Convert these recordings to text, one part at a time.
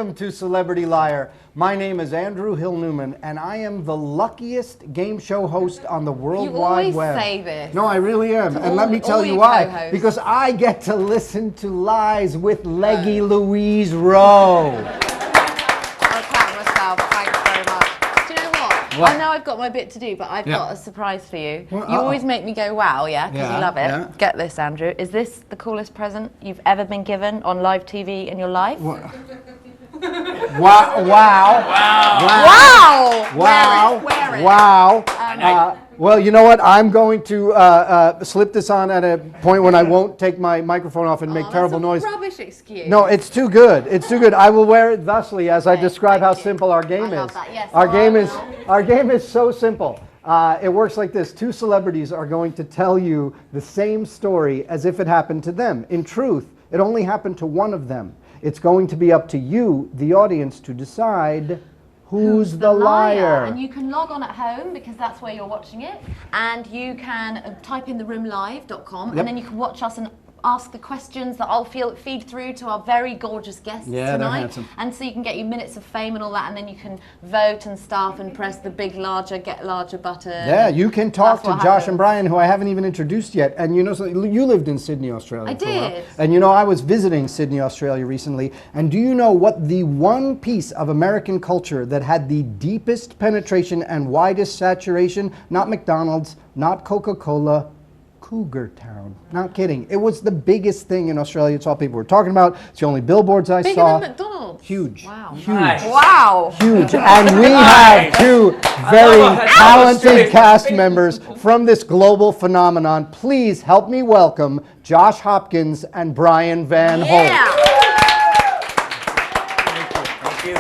Welcome to Celebrity Liar. My name is Andrew Hill Newman, and I am the luckiest game show host on the World Wide Web. You always say this. No, I really am. And let me tell you why. Because I get to listen to lies with Leggy Louise Rowe. I'll clap myself. Thanks very much. Do you know what? I know I've got my bit to do, but I've got a surprise for you. You always make me go, wow, because you love it. Yeah. Get this, Andrew. Is this the coolest present you've ever been given on live TV in your life? Wow. Well, you know what? I'm going to slip this on at a point when I won't take my microphone off and make terrible noise. Rubbish excuse. No, it's too good. It's too good. I will wear it thusly as I describe how simple our game is. Yes, our game is so simple. It works like this. Two celebrities are going to tell you the same story as if it happened to them. In truth, it only happened to one of them. It's going to be up to you, the audience, to decide who's the liar. And you can log on at home because that's where you're watching it. And you can type in theroomlive.com and then you can watch us and ask the questions that I'll feed through to our very gorgeous guests tonight. They're handsome. And so you can get your minutes of fame and all that, and then you can vote and stuff and press the big larger, get larger button. Yeah, you can talk to Josh and Brian, who I haven't even introduced yet. And you know, so you lived in Sydney, Australia. I did. And you know, I was visiting Sydney, Australia recently. And do you know what the one piece of American culture that had the deepest penetration and widest saturation? Not McDonald's, not Coca-Cola, Cougar Town. Not kidding. It was the biggest thing in Australia. It's all people were talking about. It's the only billboards I saw. Bigger than McDonald's. Huge. Wow. Huge. Nice. Wow. Huge. And we have two very talented cast members from this global phenomenon. Please help me welcome Josh Hopkins and Brian Van Holt. Thank you.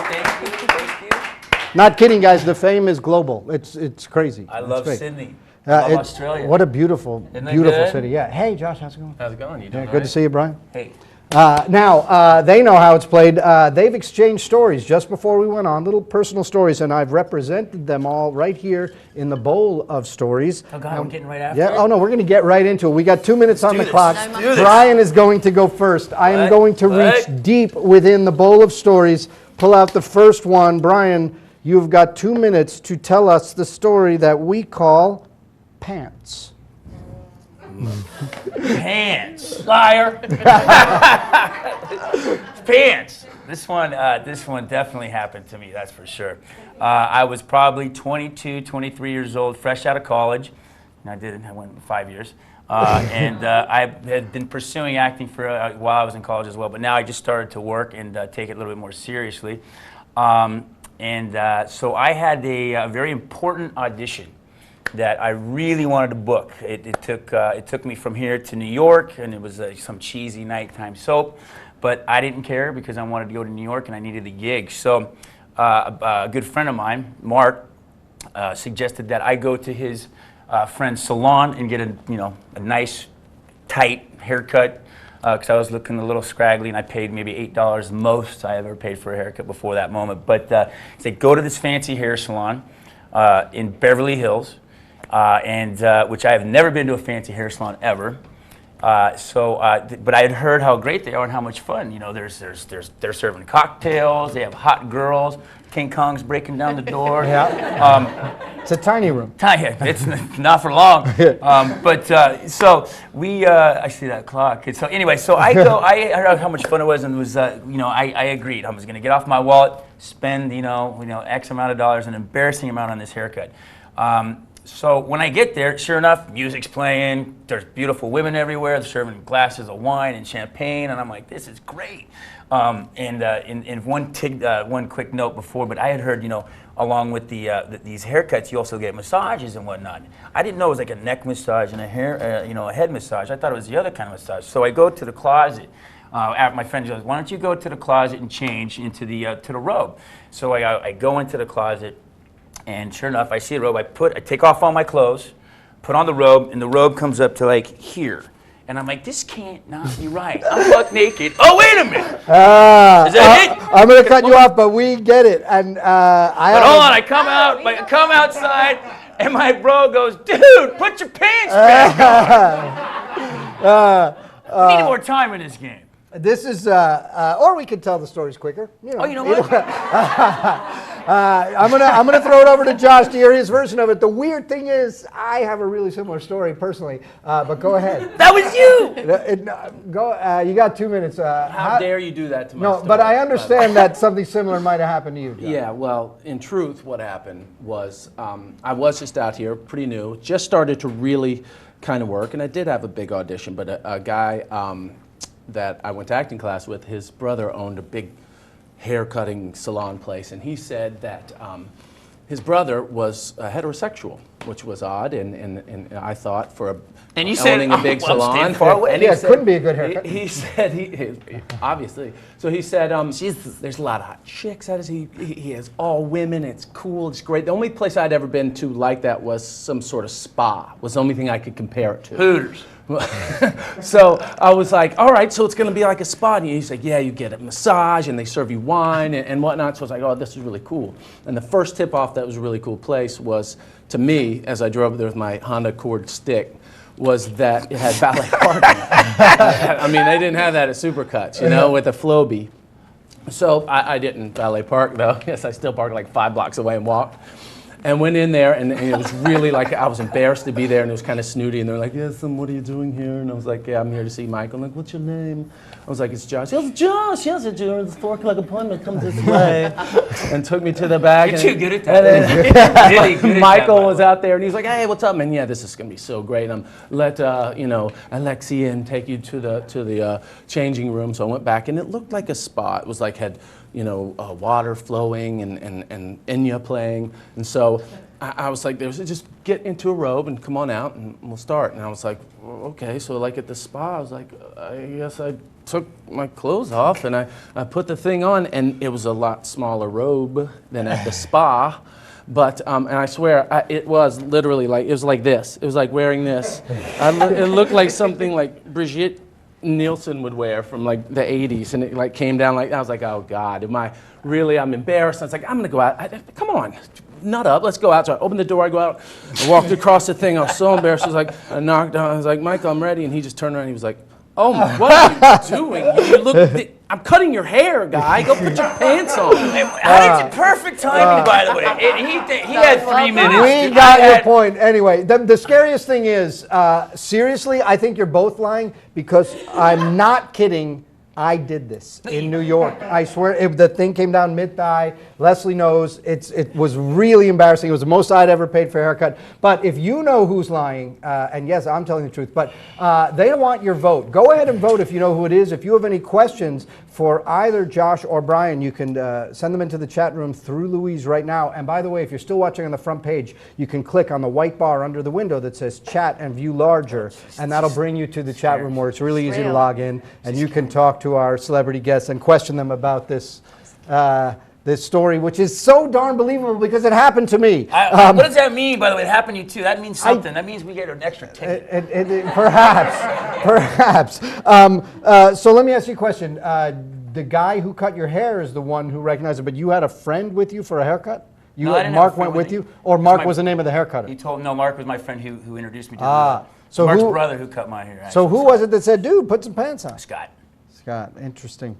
Not kidding, guys. The fame is global. It's crazy. I love Sydney. Australia. What a beautiful city. Yeah. Hey, Josh, how's it going? How's it going? You doing good to see you, Brian. Hey. Now, they know how it's played. They've exchanged stories just before we went on, little personal stories, and I've represented them all right here in the bowl of stories. Oh, God, we're getting right after it? Oh, no, we're going to get right into it. We got 2 minutes on the clock. Brian is going to go first. I am going to reach deep within the bowl of stories, pull out the first one. Brian, you've got 2 minutes to tell us the story that we call Pants. Pants. Liar. Pants. This one definitely happened to me, that's for sure. I was probably 22, 23 years old, fresh out of college. And I went 5 years. And I had been pursuing acting for while I was in college as well, but now I just started to work and take it a little bit more seriously. So I had a very important audition that I really wanted to book. It took me from here to New York, and it was some cheesy nighttime soap, but I didn't care because I wanted to go to New York and I needed the gig. So a good friend of mine, Mark, suggested that I go to his friend's salon and get a nice, tight haircut because I was looking a little scraggly, and I paid maybe $8 the most I ever paid for a haircut before that moment. But he said, go to this fancy hair salon in Beverly Hills. Which I have never been to a fancy hair salon ever. But I had heard how great they are and how much fun. You know, they're serving cocktails. They have hot girls. King Kong's breaking down the door. It's a tiny room. It's not for long. I see that clock. So anyway, so I go. I heard how much fun it was, and was I agreed. I was going to get off my wallet, spend X amount of dollars, an embarrassing amount on this haircut. So when I get there, sure enough, music's playing, there's beautiful women everywhere, they're serving glasses of wine and champagne, and I'm like, this is great. One quick note before, but I had heard, along with these haircuts, you also get massages and whatnot. I didn't know it was like a neck massage and a head massage. I thought it was the other kind of massage. So I go to the closet. My friend goes, why don't you go to the closet and change into the robe? So I go into the closet. And sure enough, I see the robe. I take off all my clothes, put on the robe, and the robe comes up to like here. And I'm like, this can't not be right. I'm buck naked. Oh, wait a minute. Is that it? I'm going to cut you off, but we get it. And hold on, I come outside, and my bro goes, dude, put your pants back on. We need more time in this game. This is, or we could tell the stories quicker. You know. Oh, you know what? I'm gonna throw it over to Josh to hear his version of it. The weird thing is, I have a really similar story personally, but go ahead. That was you! You got 2 minutes. How dare you do that to my story? But I understand that something similar might have happened to you, Josh. Yeah, well, in truth, what happened was I was just out here, pretty new, just started to really kind of work, and I did have a big audition, but a guy that I went to acting class with, his brother owned a big hair-cutting salon place, and he said that his brother was heterosexual, which was odd, and I thought for owning a big salon. Far away. And it couldn't be a good haircut. He said, obviously. So he said, there's a lot of hot chicks. He has all women. It's cool. It's great. The only place I'd ever been to like that was some sort of spa. Was the only thing I could compare it to. Hooters. So I was like, all right, so it's going to be like a spa. And he's like, yeah, you get a massage and they serve you wine and whatnot. So I was like, oh, this is really cool. And the first tip off that was a really cool place was, to me, as I drove there with my Honda Accord stick, was that it had valet parking. I mean, they didn't have that at Supercuts, you know, with a Flowbee. So I didn't valet park, though. Yes, I still parked like 5 blocks away and walked. And went in there, and it was really like, I was embarrassed to be there, and it was kind of snooty, and they're like, yes, what are you doing here? And I was like, yeah, I'm here to see Michael. I'm like, what's your name? I was like, it's Josh. Yes, Josh, yes, it's yours. 4 o'clock appointment, come this way. And took me to the back. You're too good at that. Really good at Michael that, was out there, and he's like, hey, what's up, man? Yeah, this is going to be so great. Let Alexia and take you to the changing room. So I went back, and it looked like a spa. It was like, had water flowing and Enya playing. And so I was like, just get into a robe and come on out and we'll start. And I was like, well, okay. So like at the spa, I was like, I guess I took my clothes off and I put the thing on, and it was a lot smaller robe than at the spa. But, and I swear, it was literally like, it was like this. It was like wearing this. It looked like something like Brigitte Nielsen would wear from like the 80s, and it like came down like, I was like, oh God, I'm embarrassed. I was like, I'm gonna go out, come on, nut up, let's go out. So I opened the door, I go out, I walked across the thing, I was so embarrassed. I was like, I knocked on, I was like, Michael, I'm ready, and he just turned around and he was like, oh my, what are you doing? You look, I'm cutting your hair, guy, go put your pants on. How did you, perfect timing, by the way. He had 3 minutes. We got your point. Anyway, the scariest thing is, seriously, I think you're both lying, because I'm not kidding. I did this in New York. I swear, the thing came down mid-thigh. Leslie knows. It was really embarrassing. It was the most I'd ever paid for a haircut. But if you know who's lying, and yes, I'm telling the truth, but they don't want your vote. Go ahead and vote if you know who it is. If you have any questions for either Josh or Brian, you can send them into the chat room through Louise right now. And by the way, if you're still watching on the front page, you can click on the white bar under the window that says chat and view larger, and that'll bring you to the chat room where it's really easy to log in, and you can talk to our celebrity guests and question them about this this story, which is so darn believable because it happened to me. What does that mean, by the way? It happened to you too. That means something. That means we get an extra ticket. Perhaps. So let me ask you a question. The guy who cut your hair is the one who recognized it, but you had a friend with you for a haircut? Mark went with you? Or Mark was the name of the haircutter? Mark was my friend who introduced me to so Mark's brother who cut my hair. Actually. So who was it that said, dude, put some pants on? Scott, interesting.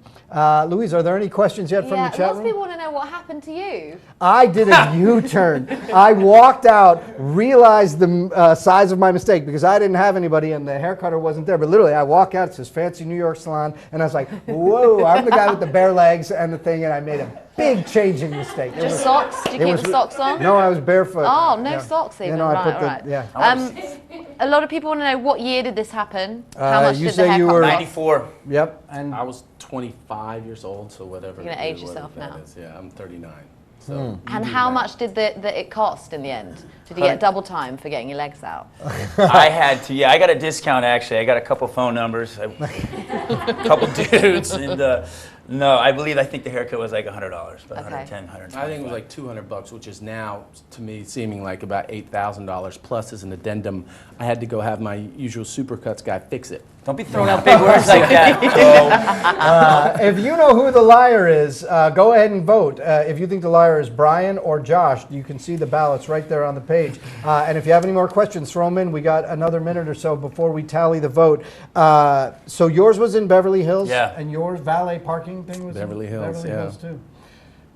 Louise, are there any questions yet from the chat room? Lots of people want to know what happened to you. I did a U-turn. I walked out, realized the size of my mistake because I didn't have anybody and the hair cutter wasn't there. But literally, I walk out, it's this fancy New York salon, and I was like, whoa, I'm the guy with the bare legs and the thing, and I made a big changing mistake. Just socks? Did you keep the socks on? No, I was barefoot. Oh, no socks even. Right. Yeah. A lot of people want to know, what year did this happen? How much did the haircut you were cost? 94. Yep. And I was 25 years old, so whatever. You're going to age yourself now. Yeah, I'm 39. So and how much did it cost in the end? Did you get double time for getting your legs out? I had to, I got a discount actually. I got a couple phone numbers, a couple dudes, and I think the haircut was like $100, but okay. $110, $120. I think it was like $200, which is now, to me, seeming like about $8,000 plus as an addendum. I had to go have my usual Supercuts guy fix it. Don't be throwing out big words like that. If you know who the liar is, go ahead and vote. If you think the liar is Brian or Josh, you can see the ballots right there on the page. And if you have any more questions, throw them in. We got another minute or so before we tally the vote. So yours was in Beverly Hills? Yeah. And yours valet parking thing was Beverly in Hills, Beverly yeah. Hills too.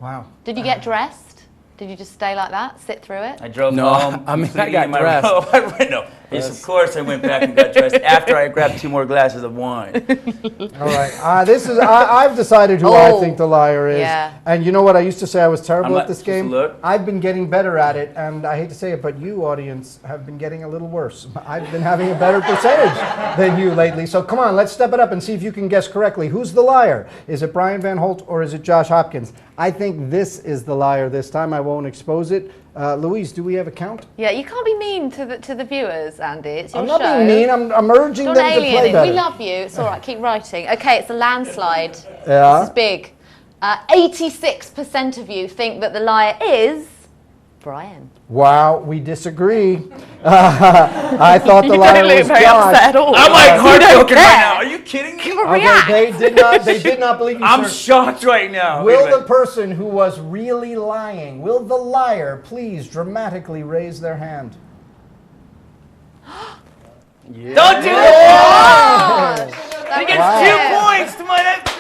Wow. Did you get dressed? Did you just stay like that, sit through it? I drove No, home. I mean, I sitting got in my dressed. robe. No, yes, of course I went back and got dressed after I grabbed 2 more glasses of wine. All right. This is. I've decided who I think the liar is. Yeah. And you know what? I used to say I was terrible I'm at not this supposed to game. look? I've been getting better at it, and I hate to say it, but you, audience, have been getting a little worse. I've been having a better percentage than you lately. So come on, let's step it up and see if you can guess correctly. Who's the liar? Is it Brian Van Holt or is it Josh Hopkins? I think this is the liar this time. I won't expose it. Louise, do we have a count? Yeah, you can't be mean to the viewers, Andy. It's your I'm not show. being mean. I'm urging Don't them to alien play it. better. We love you. It's all right. Keep writing. Okay, it's a landslide. Yeah. This is big. 86% of you think that the liar is Brian. Wow, we disagree. I thought the You liar don't look was very Josh. upset at all. I'm like heartbroken care. right now. Are you kidding me? React. Okay, they did not believe you, I'm sir. shocked right now. Will Wait a the person who was really lying, will the liar please dramatically raise their hand? minute. Don't do that! That He gets was 2 points to my next.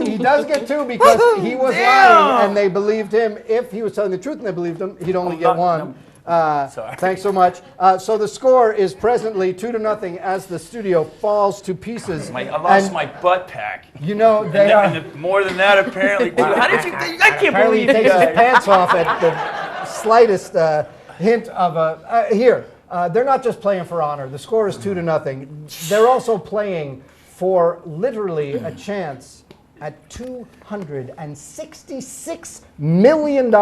He does get 2 because he was lying and they believed him. If he was telling the truth and they believed him, he'd only get 1. Sorry. Thanks so much. So the score is presently 2-0 as the studio falls to pieces. I lost And my butt pack. you know they are. And more than that, apparently. Too. How did you? I can't Apparently, believe he you takes his guys. pants off at the slightest hint of a. Here, they're not just playing for honor. The score is 2-0. They're also playing for literally a chance at $266 million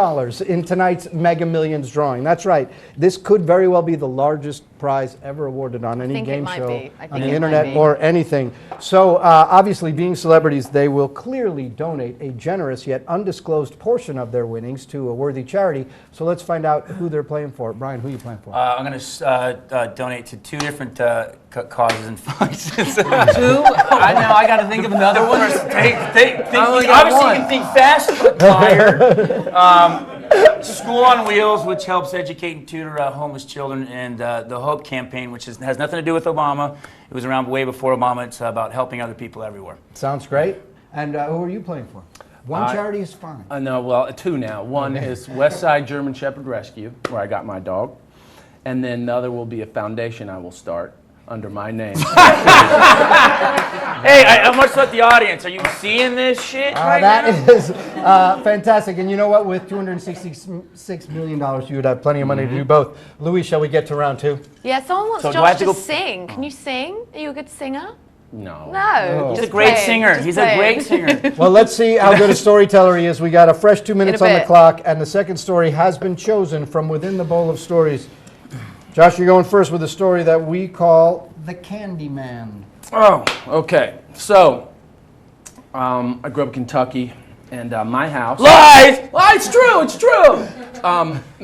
in tonight's Mega Millions drawing. That's right. This could very well be the largest prize ever awarded on any think it game might show be. I on think the it internet might be. or anything. So obviously, being celebrities, they will clearly donate a generous yet undisclosed portion of their winnings to a worthy charity. So let's find out who they're playing for. Brian, who are you playing for? I'm going to donate to 2 different causes and functions. 2? I got to think of another one. Obviously, you can think fast but tired. School on Wheels, which helps educate and tutor homeless children, and the Hope campaign, which has nothing to do with Obama. It was around way before Obama. It's about helping other people everywhere. Sounds great. And who are you playing for? One charity is fine. No, well, 2 now. One is West Side German Shepherd Rescue, where I got my dog. And then the other will be a foundation I will start under my name. Hey, I must let the audience. Are you seeing this shit right That now? is fantastic. And you know what? With $266 million, you would have plenty of money to do both. Louis, shall we get to round 2? Yeah, someone wants So do I have Josh to to go- sing. Can you sing? Are you a good singer? No. No. He's just a great playing, singer. just He's playing. a great singer. Well, let's see how good a storyteller he is. We got a fresh 2 minutes on the bit. clock, and the second story has been chosen from within the bowl of stories. Josh, you're going first with a story that we call The Candy Man. Oh, okay. So, I grew up in Kentucky, and my house... Lies! Well, it's true, it's true!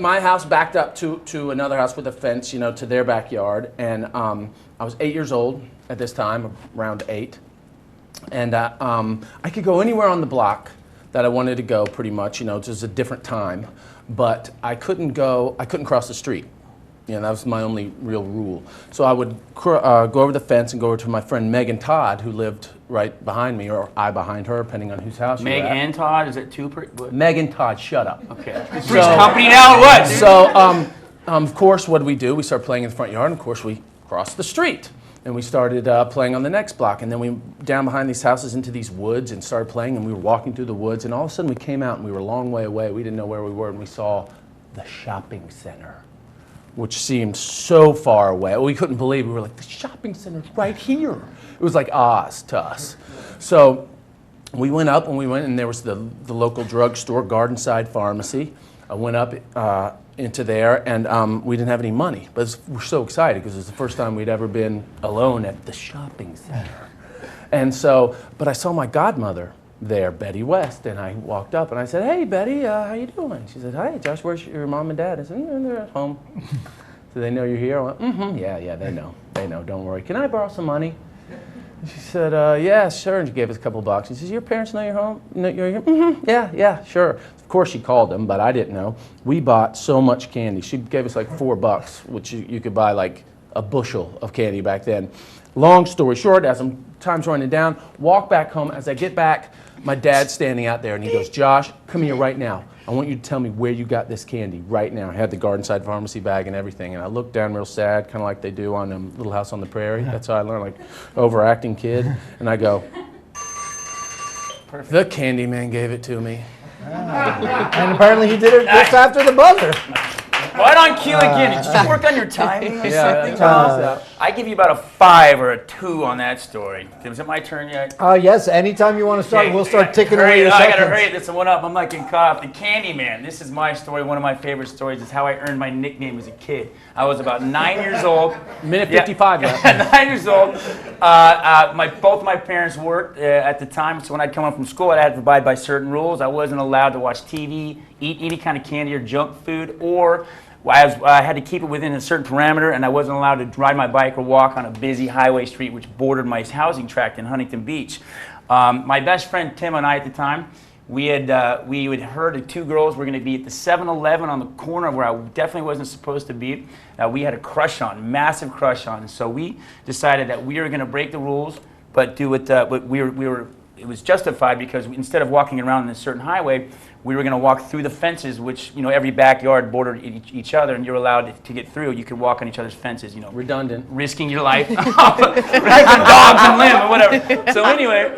My house backed up to another house with a fence, to their backyard, and I was 8 years old at this time, around 8, and I could go anywhere on the block that I wanted to go, pretty much, it was a different time, but I couldn't cross the street. That was my only real rule. So I would go over the fence and go over to my friend Meg and Todd, who lived right behind me, or I behind her, depending on whose house Meg you're at. and Todd, is it 2 Meg and Todd, shut up. Okay. Three's company now, or what? So, of course, what did we do? We started playing in the front yard, and of course, we crossed the street. And we started playing on the next block, and then we down behind these houses into these woods and started playing, and we were walking through the woods, and all of a sudden we came out, and we were a long way away. We didn't know where we were, and we saw the shopping center, which seemed so far away. We couldn't believe it. We were like, the shopping center's right here. It was like Oz to us. So we went up, and there was the local drugstore, Gardenside Pharmacy. I went up into there, and we didn't have any money. But we're so excited because it was the first time we'd ever been alone at the shopping center. And so, but I saw my godmother there, Betty West, and I walked up and I said, "Hey, Betty, how you doing?" She said, "Hi, Josh, where's your mom and dad?" I said, "They're at home." "So they know you're here?" I went, "Mm-hmm, yeah, they know, don't worry. Can I borrow some money?" She said, yeah, sure. And she gave us a couple of bucks. She says, your parents know you're home? Know you're here? Mm-hmm. Yeah, sure. Of course she called them, but I didn't know. We bought so much candy. She gave us like $4, which you could buy like a bushel of candy back then. Long story short, as time's running down, walk back home. As I get back, my dad's standing out there and he goes, Josh, come here right now. I want you to tell me where you got this candy right now. I had the Gardenside Pharmacy bag and everything. And I looked down real sad, kind of like they do on Little House on the Prairie. That's how I learned, like, overacting kid. And I go, the candy man gave it to me. And apparently he did it just after the buzzer. Right on cue again. Did you work on your timing or something? I give you about a 5 or a 2 on that story. Is it my turn yet? Yes, anytime you want to start, we'll start ticking away your I seconds. gotta hurry this one up. I'm like in caught. The Candy Man. This is my story. One of my favorite stories is how I earned my nickname as a kid. I was about 9 years old. Minute 55 left. 9 years old. Both my parents worked at the time, so when I'd come home from school, I had to abide by certain rules. I wasn't allowed to watch TV, eat any kind of candy or junk food, or I had to keep it within a certain parameter, and I wasn't allowed to ride my bike or walk on a busy highway street which bordered my housing tract in Huntington Beach. My best friend Tim and I at the time, we had heard that 2 girls were going to be at the 7-Eleven on the corner where I definitely wasn't supposed to be. We had a crush on, massive crush on, so we decided that we were going to break the rules, but do it. But it was justified because instead of walking around in a certain highway, we were going to walk through the fences, which, every backyard bordered each other, and you're allowed to get through. You could walk on each other's fences, Redundant. risking your life, risking dogs and limb or whatever. So anyway,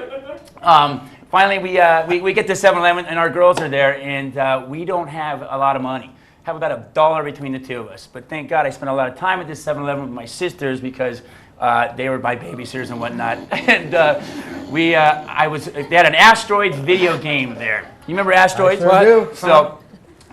finally we get to 7-Eleven, and our girls are there, and we don't have a lot of money. Have about $1 between the two of us. But thank God I spent a lot of time at this 7-Eleven with my sisters because they were my babysitters and whatnot. And they had an Asteroids video game there. You remember Asteroids? I sure do. So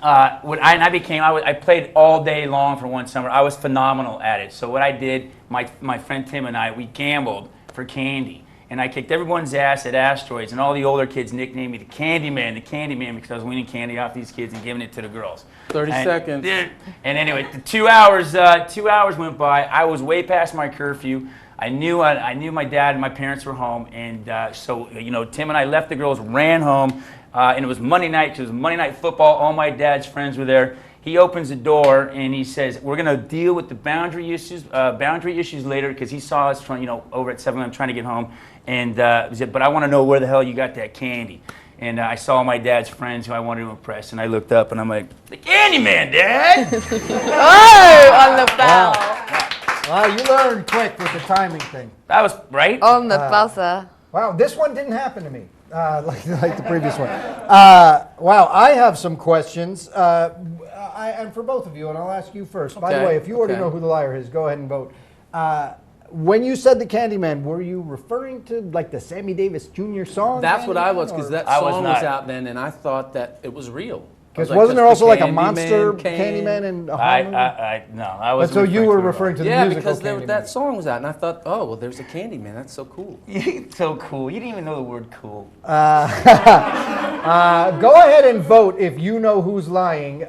I played all day long for one summer. I was phenomenal at it. So what I did, my friend Tim and I, we gambled for candy. And I kicked everyone's ass at Asteroids, and all the older kids nicknamed me the Candy Man, because I was winning candy off these kids and giving it to the girls. 30 seconds. And anyway, the 2 hours went by. I was way past my curfew. I knew my dad and my parents were home, and so Tim and I left the girls, ran home, and it was Monday night. Because it was Monday Night Football. All my dad's friends were there. He opens the door and he says, "We're going to deal with the boundary issues later," because he saw us over at 7-Eleven trying to get home. And he said, "But I want to know where the hell you got that candy." And I saw my dad's friends who I wanted to impress, and I looked up and I'm like, "The Candy Man, Dad!" Oh, on the bell. Wow, you learned quick with the timing thing. That was right. On the buzzer. Wow, this one didn't happen to me like the previous one. Wow, I have some questions, and for both of you, and I'll ask you first. By the way, if you already know who the liar is, go ahead and vote. When you said the Candyman, were you referring to like the Sammy Davis Jr. song? That's what I was, because that song was out then, and I thought that it was real. Because wasn't there also like a monster Candyman and a horror movie? No, I was. So you were referring to the musical Candyman. Yeah, because that song was out, and I thought, oh, well, there's a Candyman. That's so cool. So cool. You didn't even know the word cool. Go ahead and vote if you know who's lying,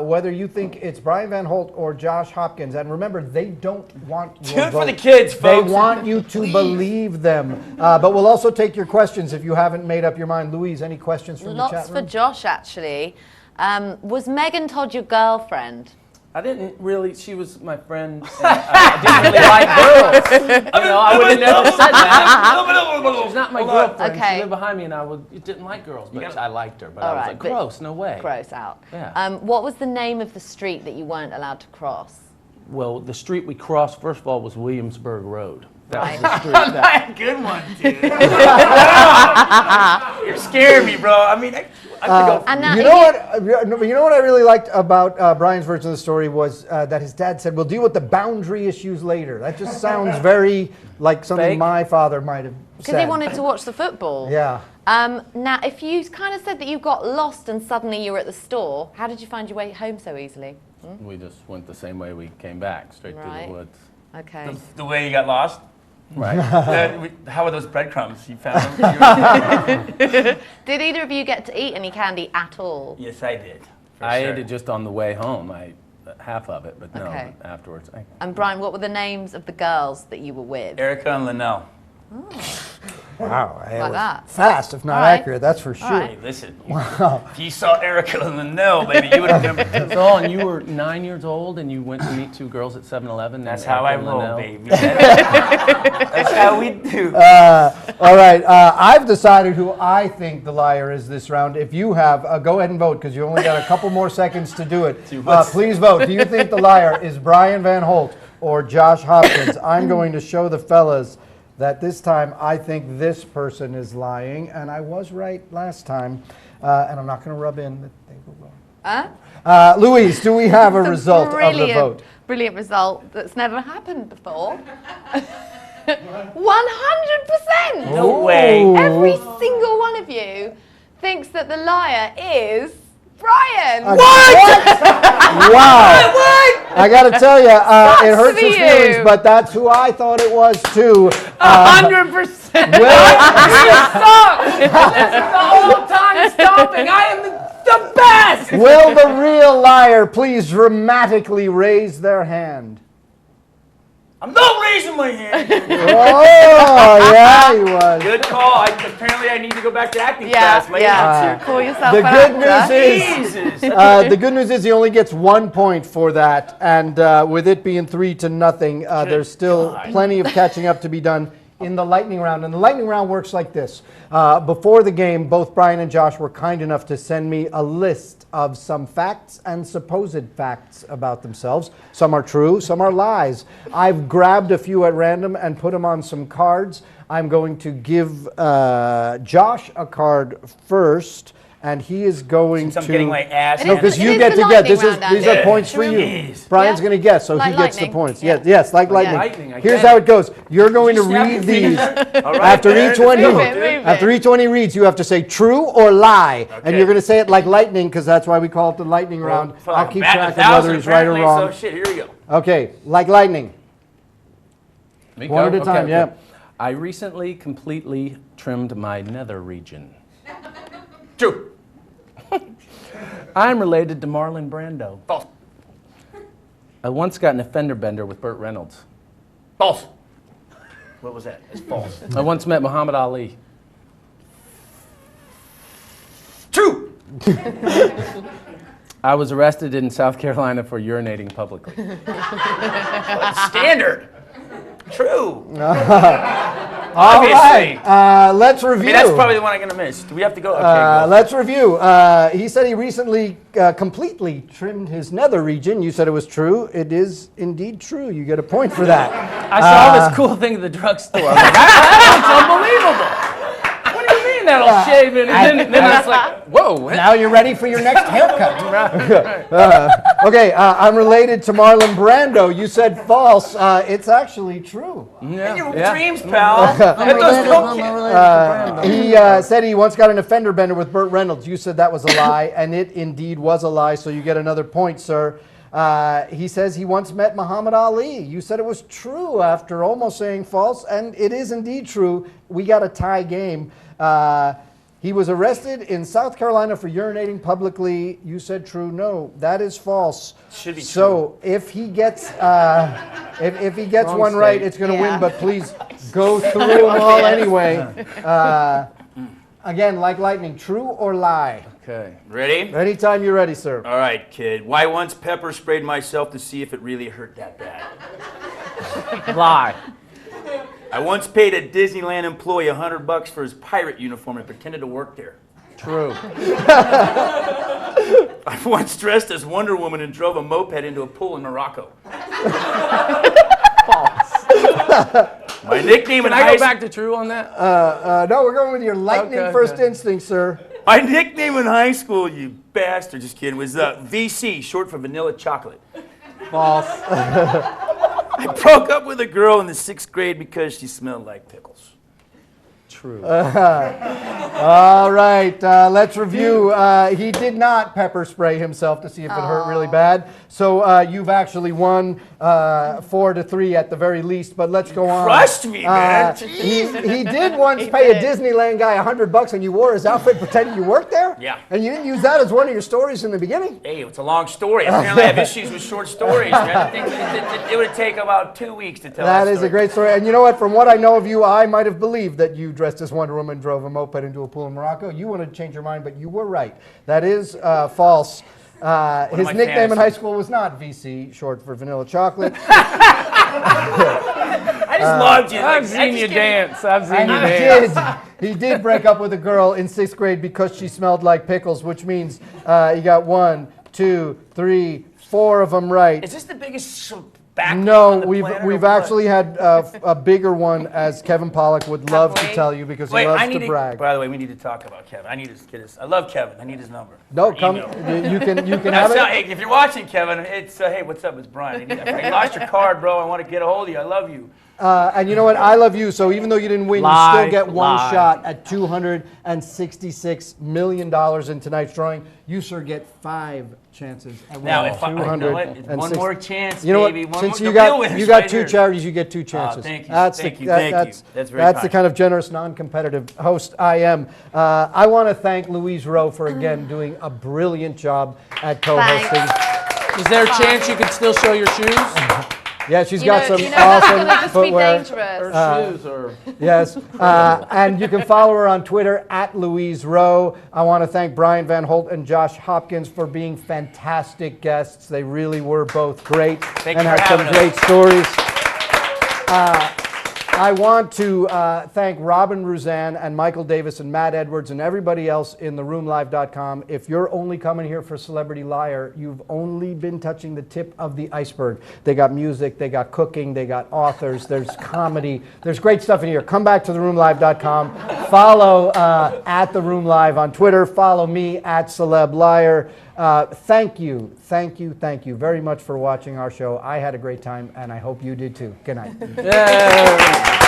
whether you think it's Brian Van Holt or Josh Hopkins. And remember, they don't want your vote. vote. For the kids, folks. They want you to believe them. But we'll also take your questions if you haven't made up your mind. Louise, any questions from the chat room? Lots for Josh, actually. Was Megan Todd your girlfriend? I didn't really. She was my friend. And I didn't really like girls. I would have never said that. She's not my girlfriend. Okay. She lived behind me, and I didn't like girls, but I liked her. But I was like, gross, no way. Gross out. Yeah. What was the name of the street that you weren't allowed to cross? Well, the street we crossed, first of all, was Williamsburg Road. Right. That was the street that. Good one, dude. You're scaring me, bro. I mean, I could go. You know what I really liked about Brian's version of the story was that his dad said, "We'll deal with the boundary issues later." That just sounds very like something Fake. my father might have said. Because he wanted to watch the football. Yeah. Now, if you kind of said that you got lost and suddenly you were at the store, how did you find your way home so easily? We just went the same way we came back, straight through the woods. Okay. The way you got lost? Right. How were those breadcrumbs? You found them? Did either of you get to eat any candy at all? Yes, I did. I ate it just on the way home. Half of it, but no, Okay. afterwards. And Brian, what were the names of the girls that you were with? Erica and Linnell. Wow, Like that. Fast, if not accurate, that's for sure. Hey, listen. If you saw Erica in the know, baby, you would remember. So, and you were 9 years old, and you went to meet two girls at 7-Eleven. That's how I roll, baby. That's how we do. All right, I've decided who I think the liar is this round. If you have, go ahead and vote because you only got a couple more seconds to do it. Please vote. Do you think the liar is Brian Van Holt or Josh Hopkins? I'm going to show the fellas that this time I think this person is lying, and I was right last time, and I'm not going to rub in that they were wrong. Louise, do we have a result of the vote? Brilliant result that's never happened before. 100%! No way. Every single one of you thinks that the liar is Brian. What? Wow. What? I got to tell you, it hurts his feelings, but that's who I thought it was too. 100%. This is the all-time stomping. I am the best. Will the real liar please dramatically raise their hand? I'm not raising my hand. Oh, yeah, he was. Good call. Apparently, I need to go back to acting class. Call yourself The an good actor. news is, the good news is he only gets 1 point for that, and with it being 3-0, there's still plenty of catching up to be done in the lightning round. And the lightning round works like this. Before the game, both Brian and Josh were kind enough to send me a list of some facts and supposed facts about themselves. Some are true, some are lies. I've grabbed a few at random and put them on some cards. I'm going to give Josh a card first, and he is going I'm getting my ass. No, because you get to get. These are points for you. Brian's going to guess, so he gets the points. Yeah. Yes, like lightning. Here's how it goes. You're going to read these. After each one he reads, you have to say true or lie, and you're going to say it like lightning because that's why we call it the lightning round. I'll keep track of whether he's right or wrong. So shit, here we go. Okay, like lightning. One at a time. Yeah. I recently completely trimmed my nether region. True. I'm related to Marlon Brando. False. I once got in a fender bender with Burt Reynolds. False. What was that? It's false. I once met Muhammad Ali. True. I was arrested in South Carolina for urinating publicly. Standard. True. All right. Let's review. I mean, that's probably the one I'm going to miss. Do we have to go? Okay, go. Let's review. He said he recently completely trimmed his nether region. You said it was true. It is indeed true. You get a point for that. I saw this cool thing at the drugstore. I'm like, that's unbelievable. What do you mean that'll shave it? And then it's like, whoa. Now you're ready for your next haircut. Okay, I'm related to Marlon Brando. You said false. It's actually true. In your dreams, pal. He said he once got in a fender bender with Burt Reynolds. You said that was a lie, and it indeed was a lie, so you get another point, sir. He says he once met Muhammad Ali. You said it was true after almost saying false, and it is indeed true. We got a tie game. He was arrested in South Carolina for urinating publicly. You said true. No, that is false. Should be so true. if he gets if he gets one right, it's going to win. But please go through them all anyway. Again, like lightning, true or lie? Okay. Ready? Anytime you're ready, sir. All right, kid. Why once pepper sprayed myself to see if it really hurt that bad? Lie. I once paid a Disneyland employee $100 for his pirate uniform and pretended to work there. True. I once dressed as Wonder Woman and drove a moped into a pool in Morocco. False. My nickname in Can I high go back to true on that? No, we're going with your lightning first instinct, sir. My nickname in high school, you bastard, just kidding, was VC, short for vanilla chocolate. False. I broke up with a girl in the 6th grade because she smelled like pickles. True. All right, let's review. He did not pepper spray himself to see if it hurt really bad. So you've actually won 4-3 at the very least, but let's go on. Crushed me, man. He did once pay a Disneyland guy $100 and you wore his outfit pretending you worked there? Yeah. And you didn't use that as one of your stories in the beginning? Hey, it's a long story. Apparently I have issues with short stories, man. I think it would take about 2 weeks to tell that That is story. a great story. And you know what? From what I know of you, I might have believed that you dressed as Wonder Woman, drove a moped into a pool in Morocco. You wanted to change your mind, but you were right. That is false. His nickname in fantasies. high school was not VC, short for vanilla chocolate. I just loved you. I've seen you dance. I've seen you And dance. he did break up with a girl in 6th grade because she smelled like pickles, which means he got 1, 2, 3, 4 of them right. Is this the biggest back No, on the planet or we've what? actually had a bigger one, as Kevin Pollak would love to we? tell you because Wait, he loves to brag. By the way, we need to talk about Kevin. I need to get his. I love Kevin. I need his number. No, Or come. email. You can have Hey, it. if you're watching, Kevin, it's hey, what's up? It's Brian. I lost your card, bro. I want to get a hold of you. I love you. And you know what? I love you. So even though you didn't win, you Lie, still get one lie. shot at $266 million in tonight's drawing. You, sir, get 5 chances at Now, winning if I, you know what? It's one 260. more chance, You know baby. what? One Since more, you the real got winner's you got right 2 here. charities, you get 2 chances. thank you. That's Thank the you. Thank you. that's That's very that's the kind. kind of generous, non-competitive host I am. I want to thank Louise Rowe for again doing a brilliant job at co-hosting. Thanks. Is there a chance you could still show your shoes? Yeah, she's got some that's awesome gonna just footwear. be dangerous. Or shoes or Yes, and you can follow her on Twitter at Louise Rowe. I want to thank Brian Van Holt and Josh Hopkins for being fantastic guests. They really were both great Thank and you for had some having us. great stories. I want to thank Robin Ruzan and Michael Davis and Matt Edwards and everybody else in theroomlive.com. If you're only coming here for Celebrity Liar, you've only been touching the tip of the iceberg. They got music, they got cooking, they got authors, there's comedy, there's great stuff in here. Come back to theroomlive.com. Follow at The Room Live on Twitter. Follow me at Celeb Liar. Thank you very much for watching our show. I had a great time, and I hope you did too. Good night. yeah.